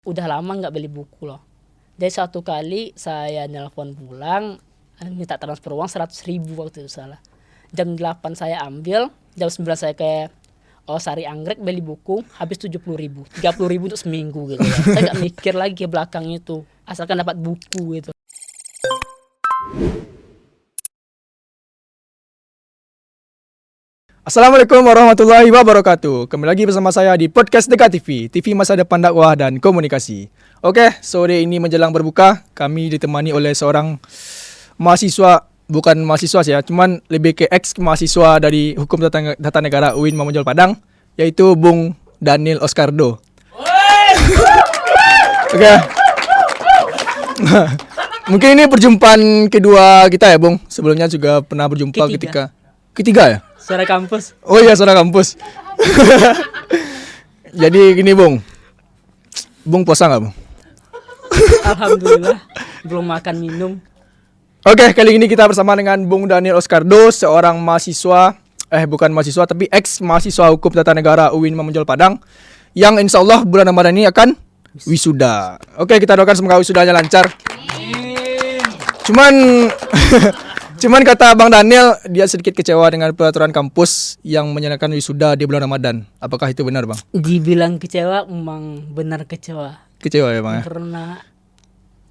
Udah lama nggak beli buku loh. Dari satu kali saya nelpon pulang, minta transfer uang 100.000 waktu itu salah. Jam 8 saya ambil, jam 9 saya ke Sari Anggrek beli buku, habis 70.000, 30.000 untuk seminggu gitu ya. Saya nggak mikir lagi ke belakang itu, asalkan dapat buku gitu. Assalamualaikum warahmatullahi wabarakatuh. Kembali lagi bersama saya di podcast Dekat TV, TV Masa Depan Dakwah dan Komunikasi. Oke, sore ini menjelang berbuka, kami ditemani oleh seorang mahasiswa, bukan mahasiswa sih ya, cuman lebih ke ex mahasiswa dari Hukum Tata Negara UIN Mamunjol Padang, yaitu Bung Daniel Oscardo. Oke. Mungkin ini perjumpaan kedua kita ya, Bung. Sebelumnya juga pernah berjumpa ketiga ya? Suara kampus. Oh iya, suara kampus. Jadi gini, Bung. Bung puasa nggak, Bung? Alhamdulillah, belum makan minum. Oke, kali ini kita bersama dengan Bung Daniel Oscardo, seorang mahasiswa, bukan mahasiswa, tapi ex mahasiswa Hukum Tata Negara UIN Mamunjol Padang, yang insya Allah bulan Ramadan ini akan wisuda. Oke, kita doakan semoga wisudanya lancar. Cuman kata Bang Daniel, dia sedikit kecewa dengan peraturan kampus yang menyenangkan wisuda di bulan Ramadan. Apakah itu benar, Bang? Dibilang kecewa, memang benar kecewa. Kecewa ya, Bang ya? Karena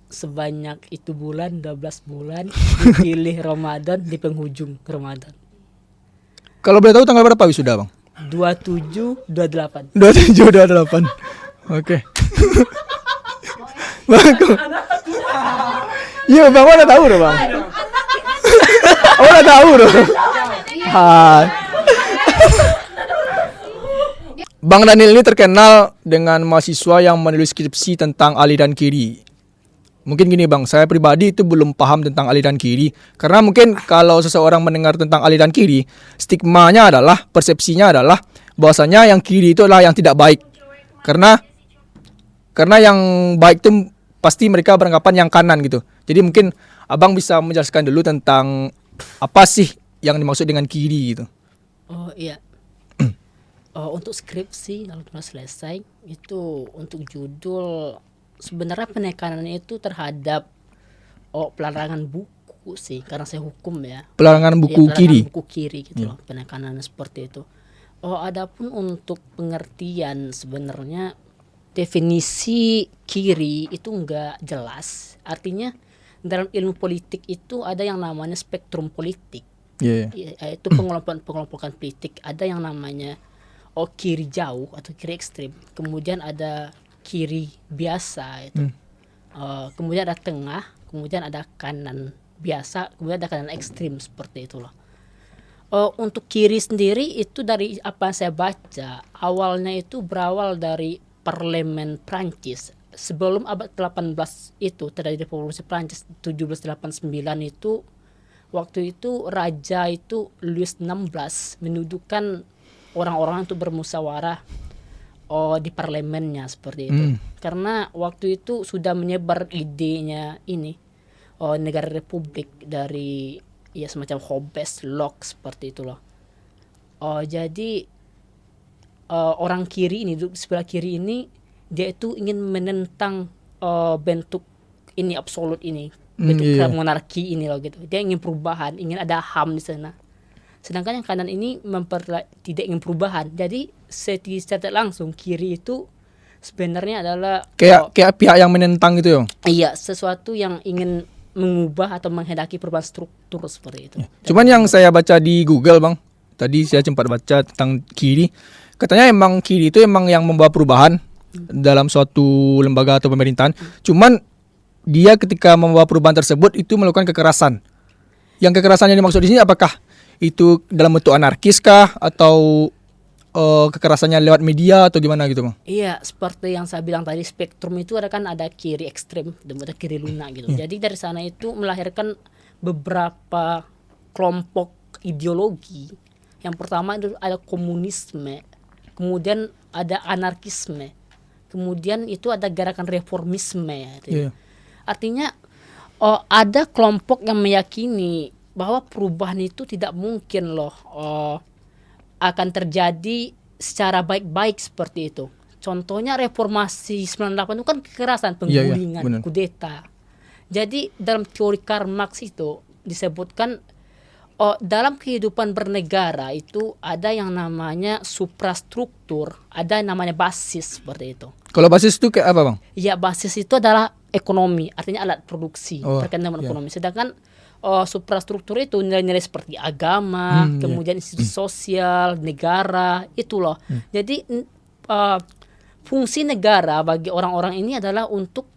sebanyak itu bulan, 12 bulan, dipilih Ramadan di penghujung Ramadan. Kalau boleh tahu tanggal berapa wisuda, Bang? 27, 28. 27, 28. Oke. Bang, iya, Bang, mana tahu dong, Bang? Oh, udah tahu dong. Hai. Bang Daniel ini terkenal dengan mahasiswa yang menulis skripsi tentang aliran kiri. Mungkin gini, Bang, saya pribadi itu belum paham tentang aliran kiri. Karena mungkin kalau seseorang mendengar tentang aliran kiri, stigmanya adalah, persepsinya adalah bahwasanya yang kiri itu adalah yang tidak baik. Karena yang baik itu pasti mereka beranggapan yang kanan gitu. Jadi mungkin Abang bisa menjelaskan dulu tentang apa sih yang dimaksud dengan kiri gitu. Oh iya. Untuk skripsi kalau sudah selesai itu untuk judul sebenarnya penekanannya itu terhadap pelarangan buku sih, karena saya hukum ya. Pelarangan buku pelarangan kiri. Buku kiri gitu loh, penekanannya seperti itu. Adapun untuk pengertian sebenarnya definisi kiri itu enggak jelas. Artinya dalam ilmu politik itu ada yang namanya spektrum politik. Itu pengelompokan politik. Ada yang namanya kiri jauh atau kiri ekstrim. Kemudian ada kiri biasa itu. Kemudian ada tengah, kemudian ada kanan biasa, kemudian ada kanan ekstrim seperti itulah. Untuk kiri sendiri itu dari apa yang saya baca, awalnya itu berawal dari parlemen Prancis. Sebelum abad 18 itu terjadi revolusi Prancis 1789 itu, waktu itu raja itu Louis XVI menuduhkan orang-orang untuk bermusyawarah di parlemennya seperti itu. Karena waktu itu sudah menyebar idenya ini negara republik dari ya semacam Hobbes, Locke seperti itu loh. Jadi orang kiri ini, duduk sebelah kiri ini, dia itu ingin menentang bentuk ini absolut ini, bentuk monarki ini loh gitu. Dia ingin perubahan, ingin ada HAM di sana. Sedangkan yang kanan ini tidak ingin perubahan. Jadi secara langsung kiri itu sebenarnya adalah kayak pihak yang menentang gitu ya. Iya, sesuatu yang ingin mengubah atau menghendaki perubahan struktur seperti itu. Cuman yang saya baca di Google, Bang, tadi saya sempat baca tentang kiri. Katanya emang kiri itu emang yang membawa perubahan dalam suatu lembaga atau pemerintahan. Cuman dia ketika membawa perubahan tersebut itu melakukan kekerasan. Yang kekerasan yang dimaksud di sini apakah itu dalam bentuk anarkis kah atau kekerasannya lewat media atau gimana gitu, Bang? Iya, seperti yang saya bilang tadi, spektrum itu ada kiri ekstrem dan ada kiri lunak gitu. Jadi dari sana itu melahirkan beberapa kelompok ideologi. Yang pertama itu ada komunisme, kemudian ada anarkisme, kemudian itu ada gerakan reformisme gitu. Artinya ada kelompok yang meyakini bahwa perubahan itu tidak mungkin loh akan terjadi secara baik-baik seperti itu. Contohnya reformasi 98 itu kan kekerasan, Iya, iya, penggulingan, benar. kudeta. Jadi dalam teori Karl Marx itu disebutkan dalam kehidupan bernegara itu ada yang namanya suprastruktur, ada yang namanya basis seperti itu. Kalau basis itu kayak apa, Bang? Ya, basis itu adalah ekonomi, artinya alat produksi Oh, berkaitan dengan ya. ekonomi. Sedangkan suprastruktur itu nilai-nilai seperti agama, Iya. kemudian institusi sosial, negara, itu loh. Jadi fungsi negara bagi orang-orang ini adalah untuk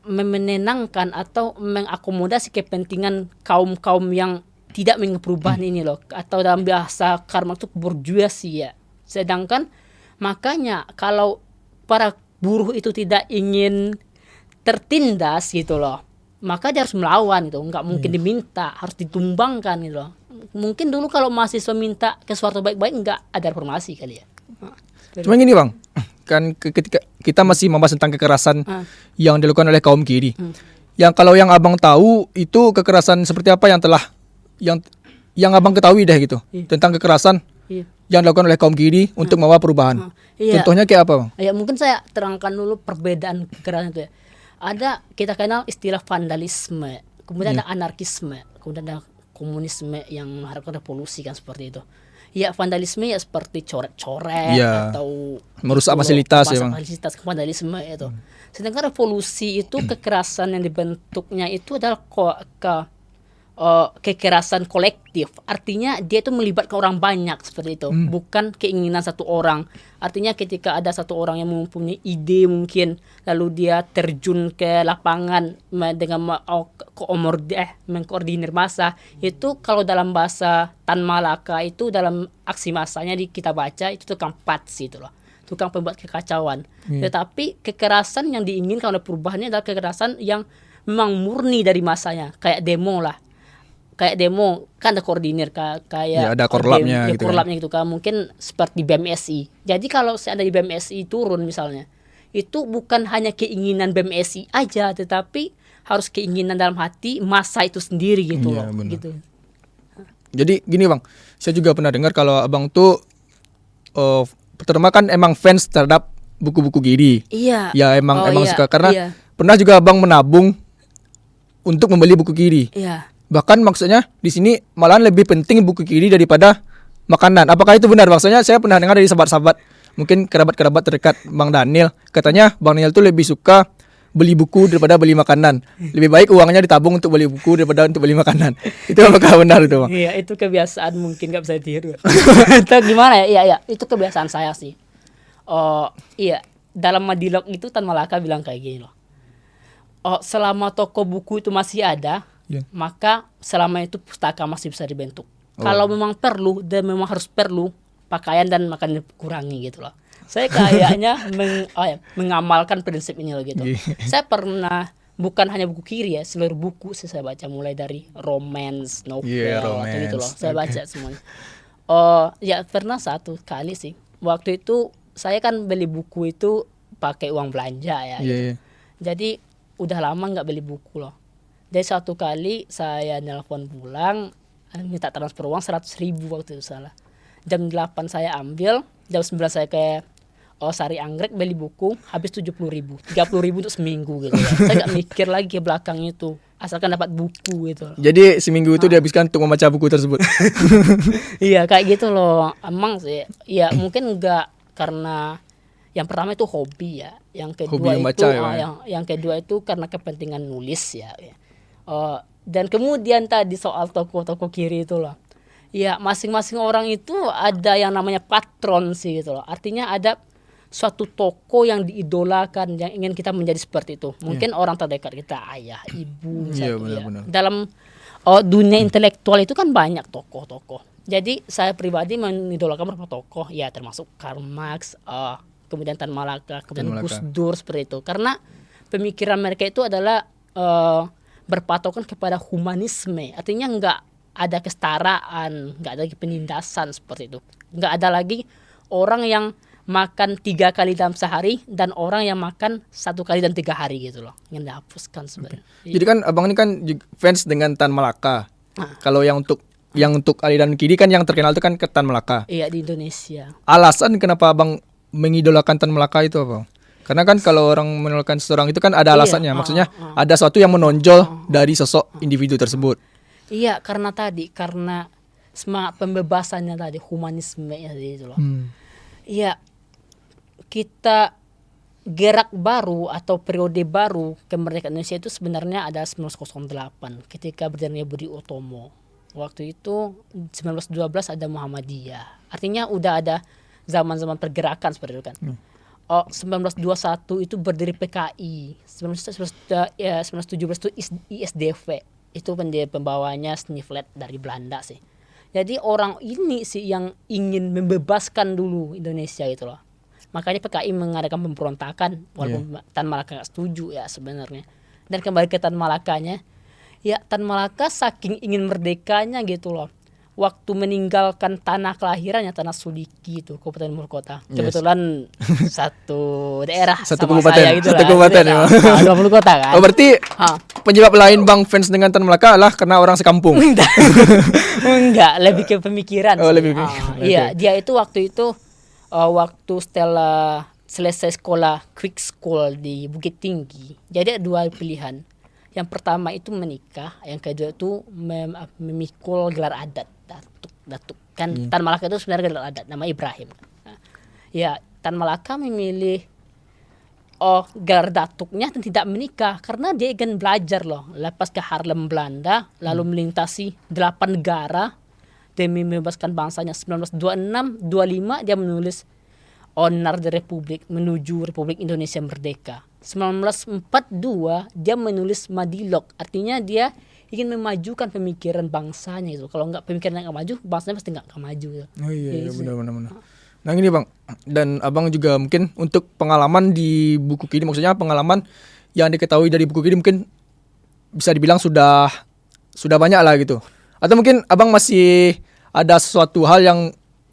menenangkan atau mengakomodasi kepentingan kaum-kaum yang tidak menginginkan perubahan ini loh, atau dalam bahasa Karl Marx itu bourgeoisie ya. Sedangkan makanya kalau para buruh itu tidak ingin tertindas gitu loh, maka dia harus melawan gitu, nggak mungkin diminta, harus ditumbangkan gitu loh. Mungkin dulu kalau mahasiswa minta ke suatu baik-baik nggak ada reformasi kali ya. Cuma gini, Bang, kan ketika kita masih membahas tentang kekerasan yang dilakukan oleh kaum kiri. Yang kalau yang Abang tahu itu kekerasan seperti apa yang Abang ketahui deh gitu. Iya. Tentang kekerasan Iya. yang dilakukan oleh kaum kiri untuk membawa perubahan. Iya. Contohnya kayak apa, Bang? Ya mungkin saya terangkan dulu perbedaan kekerasan itu ya. Ada, kita kenal istilah vandalisme, kemudian ada anarkisme, kemudian ada komunisme yang mengharapkan revolusi kan seperti itu. Ya, vandalisme ya seperti coret-coret Iya. atau Merusak itu loh, fasilitas ya, merusak Bang. fasilitas, vandalisme itu. Sedangkan revolusi itu kekerasan yang dibentuknya itu adalah kekerasan kolektif. Artinya dia itu melibatkan orang banyak seperti itu, bukan keinginan satu orang. Artinya ketika ada satu orang yang mempunyai ide mungkin, lalu dia terjun ke lapangan dengan mengkoordinir massa, itu kalau dalam bahasa Tan Malaka itu dalam aksi massanya kita baca itu tukang pats itu loh, tukang pembuat kekacauan. Tetapi kekerasan yang diinginkan oleh perubahannya adalah kekerasan yang memang murni dari massanya, kayak demo lah. Kayak demo kan ada koordinir kayak Ya, ada korlapnya ya, gitu kan. korlapnya gitu kan, mungkin seperti BMSI. Jadi kalau seandainya BMSI turun misalnya, itu bukan hanya keinginan BMSI aja, tetapi harus keinginan dalam hati massa itu sendiri gitu Iya, loh, benar. gitu. Jadi gini, Bang, saya juga pernah dengar kalau Abang tuh pertama kan emang fans terhadap buku-buku kiri. Iya. Ya emang Oh, iya, suka karena iya. pernah juga Abang menabung untuk membeli buku kiri. Iya. Bahkan maksudnya di sini malahan lebih penting buku kiri daripada makanan. Apakah itu benar? Maksudnya saya pernah dengar dari sahabat-sahabat, mungkin kerabat-kerabat terdekat Bang Daniel, katanya Bang Daniel tuh lebih suka beli buku daripada beli makanan. Lebih baik uangnya ditabung untuk beli buku daripada untuk beli makanan. Itu apakah benar itu, Bang? Iya, itu kebiasaan mungkin nggak bisa ditiru. Itu gimana ya? Iya, iya, itu kebiasaan saya sih. Iya, dalam Madilog itu Tan Malaka bilang kayak gini loh. Selama toko buku itu masih ada, maka selama itu pustaka masih bisa dibentuk. Kalau memang perlu dan memang harus perlu, pakaian dan makan dikurangi gitu loh. Saya kayaknya mengamalkan prinsip ini loh gitu. Saya pernah bukan hanya buku kiri ya, seluruh buku sih saya baca, mulai dari romance, novel atau gitu loh. Saya baca semuanya. Ya pernah satu kali sih. Waktu itu saya kan beli buku itu pakai uang belanja ya. Gitu. Jadi udah lama nggak beli buku loh. Jadi satu kali saya nelpon pulang, minta transfer uang 100.000 waktu itu salah. Jam 8 saya ambil, jam 9 saya ke Sari Anggrek beli buku, habis 70.000, 30.000 untuk seminggu gitu ya. Saya nggak mikir lagi ke belakang itu, asalkan dapat buku gitu. Jadi seminggu itu dihabiskan untuk membaca buku tersebut. Iya kayak gitu loh, emang sih. Ya mungkin nggak karena yang pertama itu hobi ya, yang kedua Hobi membaca ya, yang kedua itu karena kepentingan nulis ya. Dan kemudian tadi soal toko-toko kiri itu loh. Ya masing-masing orang itu ada yang namanya patron sih gitu loh. Artinya ada suatu toko yang diidolakan, yang ingin kita menjadi seperti itu. Mungkin orang terdekat kita, ayah, ibu misalnya. benar-benar. Dalam dunia intelektual itu kan banyak tokoh-tokoh. Jadi saya pribadi mengidolakan beberapa tokoh, ya termasuk Karl Marx, kemudian Tan Malaka, kemudian Gus Dur seperti itu. Karena pemikiran mereka itu adalah berpatokan kepada humanisme, artinya nggak ada kesetaraan, nggak ada lagi penindasan seperti itu, nggak ada lagi orang yang makan 3 kali dalam sehari dan orang yang makan 1 kali dan 3 hari gitu loh, yang dihapuskan sebenarnya. Jadi kan Abang ini kan fans dengan Tan Malaka. Kalau yang untuk aliran kiri kan yang terkenal itu kan ke Tan Malaka. Iya, di Indonesia. Alasan kenapa Abang mengidolakan Tan Malaka itu apa? Karena kan kalau orang menolakkan seseorang itu kan ada Iya, alasannya. Maksudnya ada sesuatu yang menonjol dari sosok individu tersebut. Iya, karena semangat pembebasannya tadi, humanisme ya itu loh. Iya, kita gerak baru atau periode baru kemerdekaan Indonesia itu sebenarnya ada 1908 ketika berdirinya Budi Utomo. Waktu itu 1912 ada Muhammadiyah. Artinya udah ada zaman-zaman pergerakan seperti itu kan. 1921 itu berdiri PKI. 1917 itu ISDV. Itu pembawanya Snifflet dari Belanda sih. Jadi orang ini sih yang ingin membebaskan dulu Indonesia gitu loh. Makanya PKI mengadakan pemberontakan walaupun Tan Malaka nggak setuju ya sebenarnya. Dan kembali ke Tan Malakanya, ya Tan Malaka saking ingin merdekanya gitu loh. Waktu meninggalkan tanah kelahirannya, tanah Suliki itu Kabupaten Mulkota. Kebetulan satu daerah Satu sama kabupaten, saya gitu satu lah. kabupaten, Iya, ya. 20 kota kan. Oh, berarti penyebab lain Bang fans dengan Tan Malaka adalah karena orang sekampung. Enggak, lebih ke pemikiran Oh, sih. lebih ke- Iya, dia itu waktu itu waktu setelah selesai sekolah quick school di Bukit Tinggi. Jadi ada dua pilihan. Yang pertama itu menikah, yang kedua itu memikul gelar adat, datuk. Kan Tan Malaka itu sebenarnya gelar adat, nama Ibrahim. Nah, ya Tan Malaka memilih gelar datuknya dan tidak menikah karena dia ingin belajar loh. Lepas ke Harlem Belanda, lalu melintasi 8 negara demi membebaskan bangsanya. 1926-25 dia menulis Onar the Republic menuju Republik Indonesia Merdeka. 1942 dia menulis Madilog, artinya dia ingin memajukan pemikiran bangsanya itu. Kalau nggak pemikiran nggak maju, bangsanya pasti nggak akan maju. Oh iya, benar. Nah ini Bang, dan Abang juga mungkin untuk pengalaman di buku Kiri, maksudnya pengalaman yang diketahui dari buku Kiri mungkin bisa dibilang sudah banyak lah gitu. Atau mungkin Abang masih ada sesuatu hal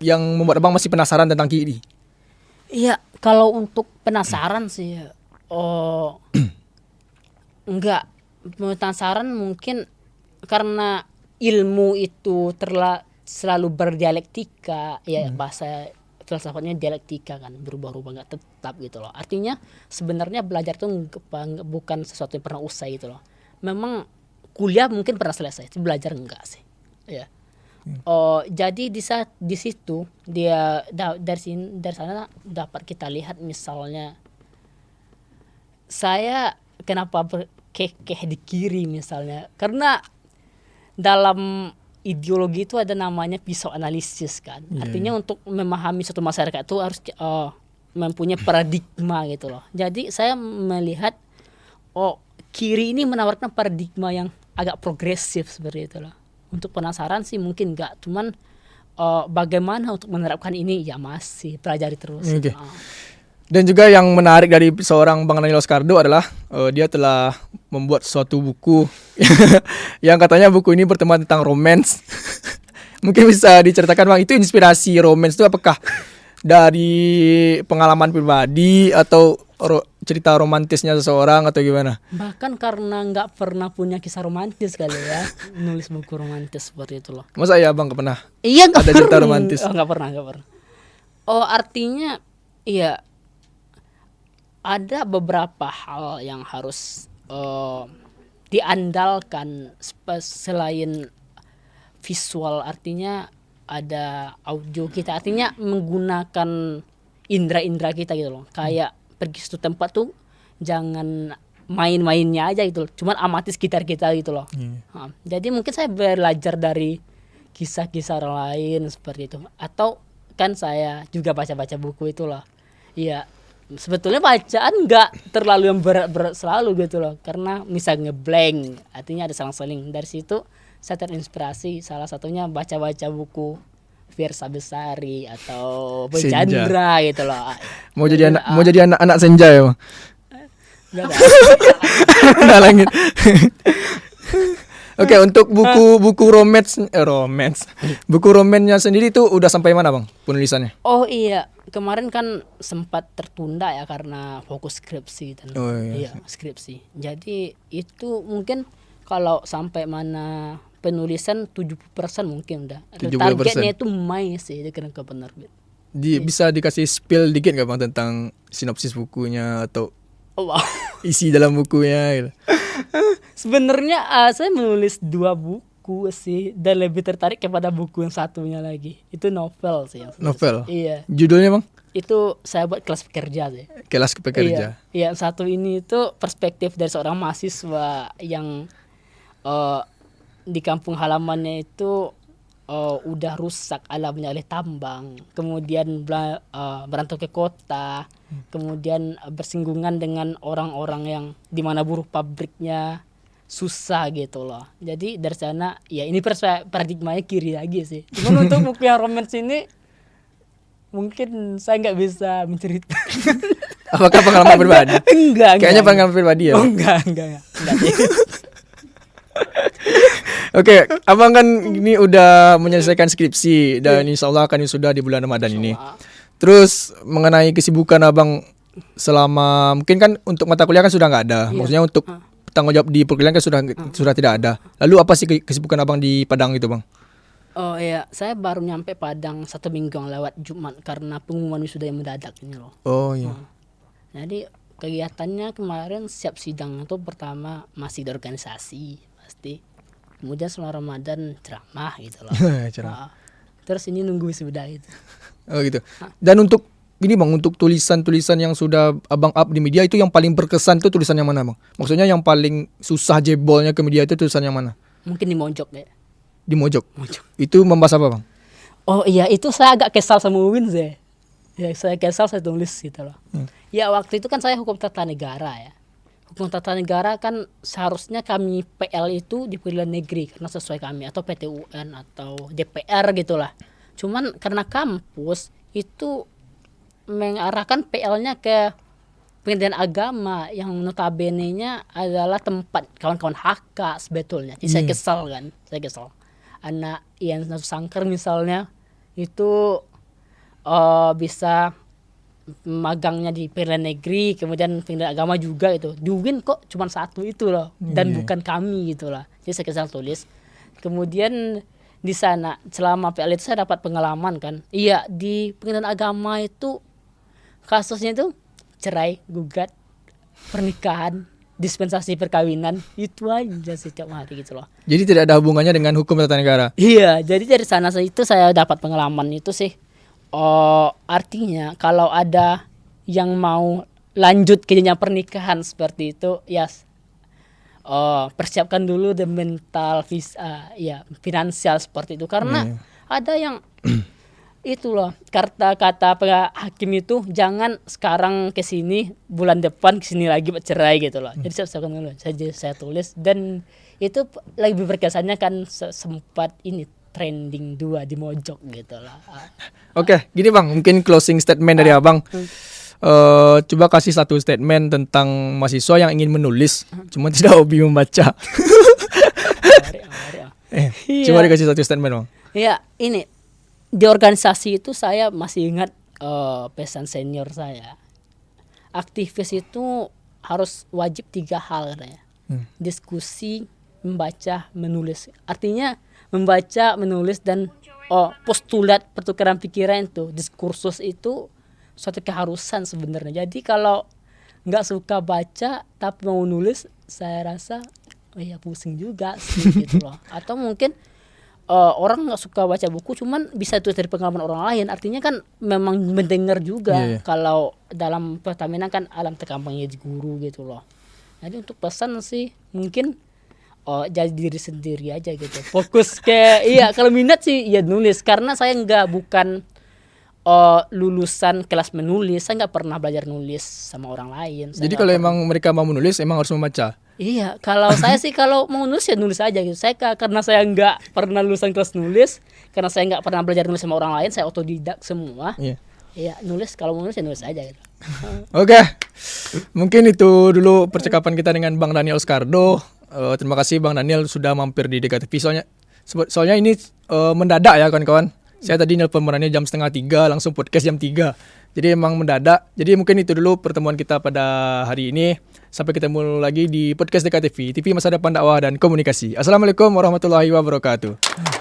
yang membuat Abang masih penasaran tentang Kiri. Iya, kalau untuk penasaran sih, enggak penasaran mungkin karena ilmu itu selalu berdialektika, ya bahasa filsafatnya dialektika kan, berubah-ubah nggak tetap gitu loh. Artinya sebenarnya belajar itu bukan sesuatu yang pernah usai gitu loh. Memang kuliah mungkin pernah selesai, tapi belajar enggak sih. Ya. Jadi di situ dia dari sana dapat kita lihat misalnya saya kenapa kekeh di kiri misalnya karena dalam ideologi itu ada namanya pisau analisis kan. Artinya untuk memahami suatu masyarakat itu harus mempunyai paradigma gitu loh. Jadi saya melihat kiri ini menawarkan paradigma yang agak progresif seperti itu loh. Untuk penasaran sih mungkin enggak, cuman bagaimana untuk menerapkan ini ya masih pelajari terus. Okay. Dan juga yang menarik dari seorang Bang Danilo Skardo adalah dia telah membuat suatu buku yang katanya buku ini bertema tentang romance. Mungkin bisa diceritakan Bang, itu inspirasi romance itu apakah dari pengalaman pribadi atau cerita romantisnya seseorang atau gimana? Bahkan karena nggak pernah punya kisah romantis kali ya, nulis buku romantis seperti itu loh. Masa ya Bang pernah? Iya nggak ada pernah. cerita romantis? Nggak pernah. Artinya iya ada beberapa hal yang harus diandalkan selain visual, artinya ada audio kita, artinya menggunakan indera-indera kita gitu loh. Kayak pergi suatu tempat tuh jangan main-mainnya aja gitu loh, cuman amati sekitar kita gitu loh. Jadi mungkin saya belajar dari kisah-kisah orang lain seperti itu, atau kan saya juga baca-baca buku itu loh. Iya, sebetulnya bacaan nggak terlalu yang berat-berat selalu gitu loh, karena misalnya ngeblank, artinya ada selang-seling. Dari situ saya terinspirasi, salah satunya baca-baca buku Fiersa Besari atau Boy Senja. Chandra gitu loh. Mau jadi anak senja ya Bang? Nalangin. Oke, untuk buku romance, buku romansnya sendiri tuh udah sampai mana Bang penulisannya? Oh iya, kemarin kan sempat tertunda ya karena fokus skripsi dan iya skripsi. Jadi itu mungkin kalau sampai mana penulisan 70% mungkin udah. 70%. Targetnya itu Mei sih, itu kena ke penerbit. Bisa dikasih spill dikit nggak bang tentang sinopsis bukunya atau Oh, wow. isi dalam bukunya gitu? Sebenarnya saya menulis 2 buku sih dan lebih tertarik kepada buku yang satunya lagi. Itu novel sih yang saya Novel. tulis. Iya. Judulnya bang? Itu saya buat kelas pekerja sih. Kelas pekerja. Iya, yang satu ini itu perspektif dari seorang mahasiswa yang di kampung halamannya itu udah rusak alamnya oleh tambang, kemudian berantau ke kota, kemudian bersinggungan dengan orang-orang yang di mana buruh pabriknya susah gitu loh. Jadi dari sana ya ini paradigmanya kiri lagi sih. Cuman untuk buku yang romance ini mungkin saya nggak bisa menceritakan. Apakah pengalaman pribadi? Enggak. Kayaknya pengalaman pribadi ya. Oh, Bang? enggak sih. Oke, abang kan ini udah menyelesaikan skripsi dan insya Allah akan sudah di bulan Ramadan ini. Terus mengenai kesibukan abang selama mungkin kan untuk mata kuliah kan sudah nggak ada. Maksudnya untuk tanggung jawab di perkuliahan kan sudah tidak ada. Lalu apa sih kesibukan abang di Padang itu bang? Oh iya, saya baru nyampe Padang 1 minggu yang lewat Jumat karena pengumuman wisuda yang mendadak ini loh. Oh iya. Jadi kegiatannya kemarin siap sidang itu pertama masih di organisasi pasti. Kemudian selama Ramadan ceramah gitu loh. Ceramah. Terus ini nunggu wisuda itu. Oh gitu. Dan untuk ini bang, untuk tulisan-tulisan yang sudah abang up di media itu yang paling berkesan itu tulisan yang mana bang? Maksudnya yang paling susah jebolnya ke media itu tulisan yang mana? Mungkin di Mojok deh. Di Mojok. Mojok. Itu membahas apa bang? Oh iya, itu saya agak kesal sama Win sih. Ya saya kesal saya tulis gitu loh. Ya waktu itu kan saya hukum tata negara ya. Hukum tata negara kan seharusnya kami PL itu di pengadilan negeri karena sesuai kami atau PT UN atau DPR gitulah. Cuman karena kampus itu mengarahkan PL-nya ke pengadilan agama yang notabene-nya adalah tempat kawan-kawan HK sebetulnya. Jadi saya kesal kan, saya kesal. Anak yang satu sangker misalnya itu bisa magangnya di pengadilan negeri, kemudian pengadilan agama juga itu. Diuin kok cuma satu itu loh, dan bukan kami gitu lah. Jadi saya kesal tulis. Kemudian di sana selama PL itu saya dapat pengalaman kan. Iya, di pengadilan agama itu kasusnya itu cerai, gugat, pernikahan, dispensasi perkawinan, itu aja setiap hari gitu loh. Jadi tidak ada hubungannya dengan hukum tata negara. Iya, jadi dari sana itu saya dapat pengalaman itu sih. Artinya kalau ada yang mau lanjut ke jenjang pernikahan seperti itu, ya persiapkan dulu the mental, finansial seperti itu karena ada yang itu loh kata-kata hakim itu jangan sekarang ke sini bulan depan ke sini lagi bercerai gitu loh. Jadi siapkan dulu. Saya tulis dan itu lebih berkesannya kan sempat ini trending 2 di Mojok gitu lah. Oke, gini bang, mungkin closing statement dari abang. Coba kasih satu statement tentang mahasiswa yang ingin menulis, cuma tidak hobi membaca. Coba dikasih satu statement bang. Iya, ini di organisasi itu saya masih ingat pesan senior saya. Aktivis itu harus wajib 3 hal katanya. Diskusi, membaca, menulis. Artinya membaca, menulis dan postulat pertukaran pikiran itu, diskursus itu suatu keharusan sebenarnya. Jadi kalau nggak suka baca tapi mau nulis, saya rasa ya pusing juga sih gitu loh. Atau mungkin orang nggak suka baca buku, cuman bisa itu dari pengalaman orang lain. Artinya kan memang mendengar juga. Kalau dalam Pertamina kan alam terkampanye guru gitu loh. Jadi untuk pesan sih mungkin jadi diri sendiri aja gitu. Fokus ke kalau minat sih ya nulis karena saya bukan lulusan kelas menulis. Saya nggak pernah belajar nulis sama orang lain. Jadi kalau emang mereka mau menulis emang harus membaca. Iya, kalau saya sih kalau mau nulis ya nulis aja gitu. Saya karena saya nggak pernah lulusan kelas nulis, karena saya nggak pernah belajar nulis sama orang lain, saya otodidak semua. Iya, nulis kalau mau nulis ya nulis aja gitu. Oke. Mungkin itu dulu percakapan kita dengan Bang Daniel Oscardo. Terima kasih Bang Daniel sudah mampir di DKTV. Soalnya ini mendadak ya kawan-kawan. Saya tadi nelpon Bang Daniel jam 2:30, langsung podcast jam 3. Jadi emang mendadak. Jadi mungkin itu dulu pertemuan kita pada hari ini. Sampai ketemu lagi di podcast DKTV, TV Masa Depan Dakwah dan Komunikasi. Assalamualaikum warahmatullahi wabarakatuh.